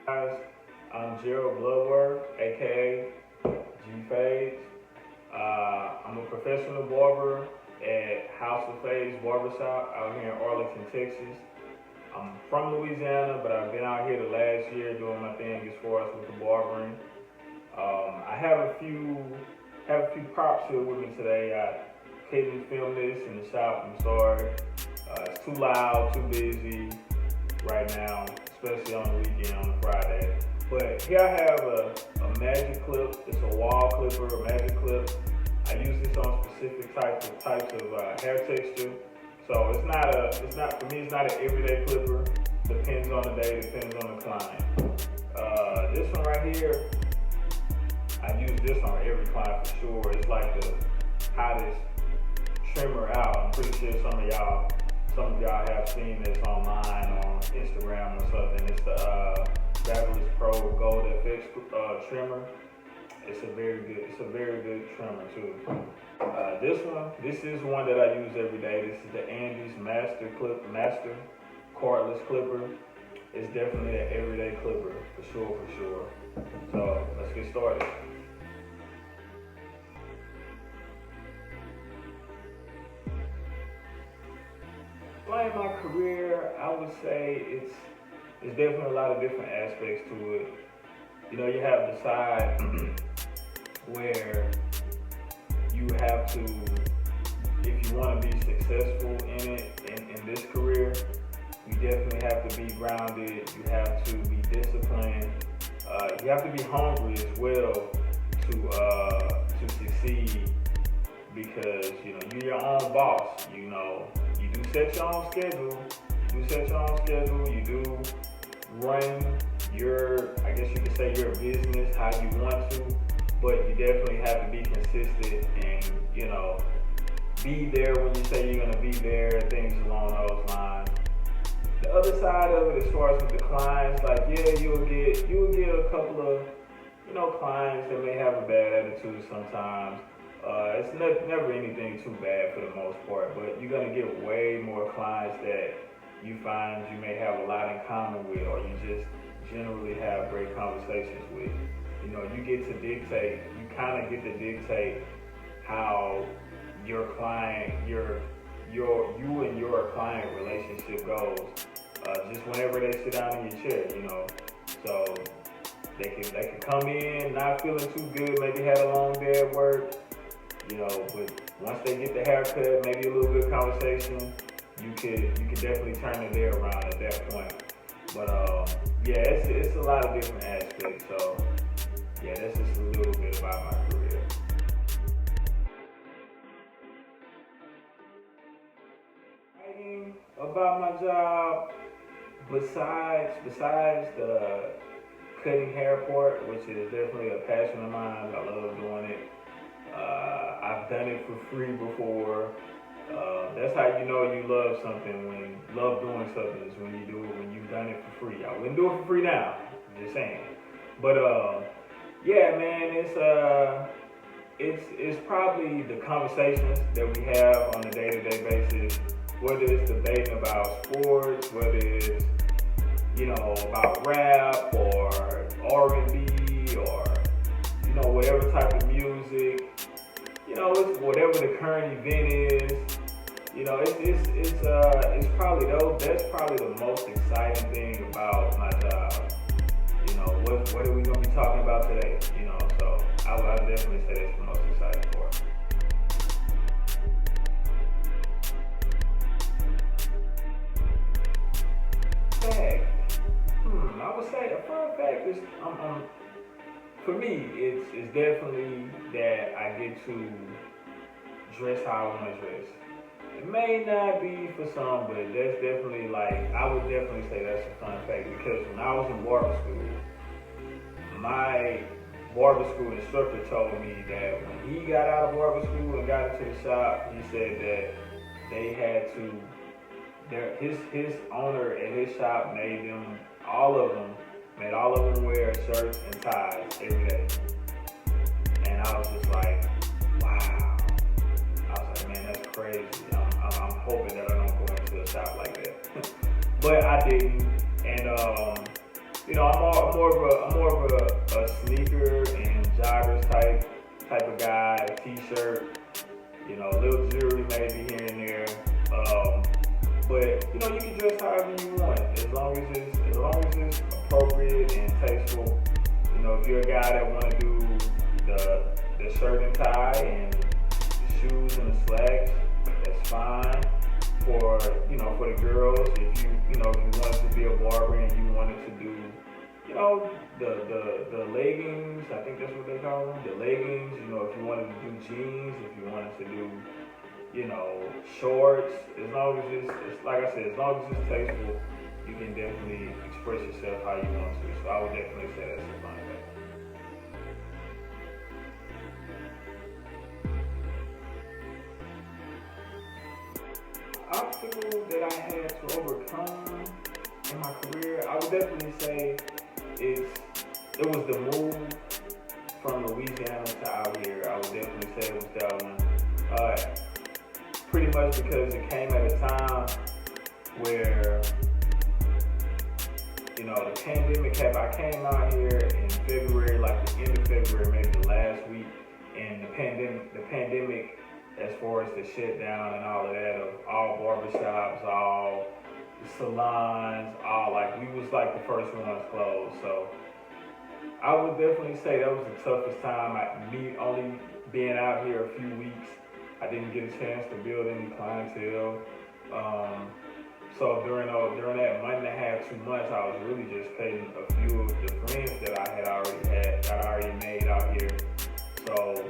Guys, I'm Gerald Bloodworth, aka G Fades. I'm a professional barber at House of Fades Barbershop out here in Arlington, Texas. I'm from Louisiana, but I've been out here the last year doing my thing as far as with the barbering. I have a few props here with me today. I couldn't film this in the shop. I'm sorry. It's too loud, too busy right now, especially on the weekend on a Friday. But here I have a magic clip. It's a wall clipper, a magic clip. I use this on specific types of hair texture. So it's not for me. It's not an everyday clipper. Depends on the day. Depends on the client. This one right here, I use this on every client for sure. It's like the hottest trimmer out. I'm pretty sure some of y'all have seen this online on Instagram or something. It's the Fabulous Pro Gold FX trimmer. It's a very good trimmer too. This is one that I use every day. This is the Andes Master cordless clipper. It's definitely an everyday clipper for sure. So let's get started. Like my career, I would say it's definitely a lot of different aspects to it. You know, you have the side where you have to, if you want to be successful in this career, you definitely have to be grounded. You have to be disciplined. You have to be hungry as well to succeed, because you're your own boss. You do set your own schedule. You do run I guess you could say, your business how you want to, but you definitely have to be consistent and be there when you say you're gonna be there. Things along those lines. The other side of it, as far as with the clients, like you'll get a couple of clients that may have a bad attitude sometimes. It's never anything too bad for the most part, but you're gonna get way more clients that you find you may have a lot in common with, or you just generally have great conversations with. You get to dictate. You kind of get to dictate how your client, you and your client relationship goes. Just whenever they sit down in your chair, so they can come in not feeling too good, maybe had a long day at work, but once they get the haircut, maybe a little good conversation, you could definitely turn the day around at that point. But it's a lot of different aspects. So that's just a little bit about my career. Writing about my job, besides the cutting hair part, which is definitely a passion of mine. I love doing it. I've done it for free before. That's how you know you love something. When you love doing something is when you do it, when you've done it for free. I wouldn't do it for free now, just saying. But man, it's probably the conversations that we have on a day-to-day basis, whether it's debating about sports, whether it's about rap or R&B, or whatever type of music. It's whatever the current event is. It's probably that's probably the most exciting thing about my job. What are we gonna be talking about today? So I would definitely say that's the most exciting part. Fact. I would say a fun fact is for me, it's definitely that I get to dress how I want to dress. It may not be for some, but that's definitely I would definitely say that's a fun fact, because when I was in barber school, my barber school instructor told me that when he got out of barber school and got into the shop, he said that they had to, his owner at his shop made all of them wear shirts and ties every day. And I was just like, wow. I was like, man, that's crazy. I'm hoping that I don't go into a shop like that. But I didn't. And I'm more of a sneaker and joggers type of guy, t-shirt, little jewelry maybe here and there. But you can dress however you want, as long as it's appropriate and tasteful. If you're a guy that want to do the shirt and tie and the shoes and the slacks, that's fine. For the girls, if you wanted to be a barber and you wanted to do the leggings, I think that's what they call them, the leggings. If you wanted to do jeans, if you wanted to do shorts, as long as it's like I said, as long as it's tasteful, you can definitely express yourself how you want to. So I would definitely say that's a fine thing. Obstacle that I had to overcome in my career, I would definitely say it was the move from Louisiana to out here. I would definitely say it was that one. Pretty much because it came at a time where the pandemic happened. I came out here in February, like the end of February, maybe the last week, and the pandemic, as far as the shutdown and all of that, of all barbershops, all the salons, we was like the first ones closed. So I would definitely say that was the toughest time. Me only being out here a few weeks, I didn't get a chance to build any clientele. So during that month and a half, 2 months, I was really just paying a few of the friends that I already made out here. So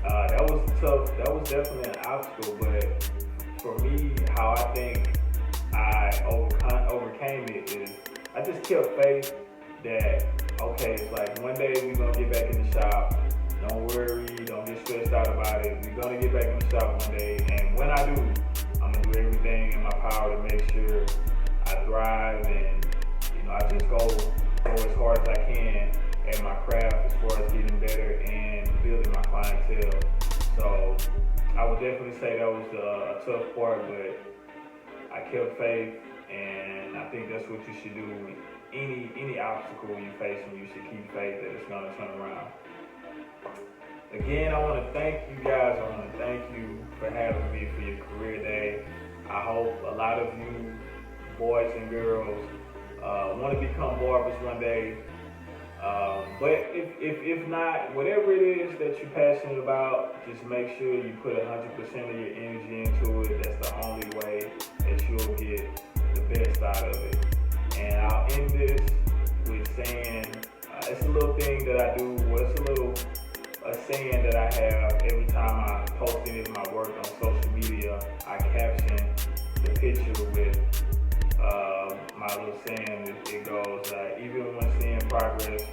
that was definitely an obstacle, but for me, how I think I overcame it is I just kept faith that, okay, it's like one day we're going to get back in the shop. Don't worry, don't get stressed out about it. We're going to get back in the shop one day, and when I do, I'm going to do everything in my power to make sure I thrive, and I just go as hard as I can at my craft as far as getting better and building my clientele. So I would definitely say that was a tough part, but I kept faith, and I think that's what you should do. Any obstacle you face, and you should keep faith that it's going to turn around. Again, I want to thank you guys. I want to thank you for having me for your career day. I hope a lot of you boys and girls want to become barbers one day. But if not, whatever it is that you're passionate about, just make sure you put 100% of your energy into it. That's the only way that you'll get the best out of it. And I'll end this with saying, it's a little thing that I do. Well, it's a saying that I have every time I post any of my work on social media. I caption the picture with my little saying. It goes, even when seeing progress,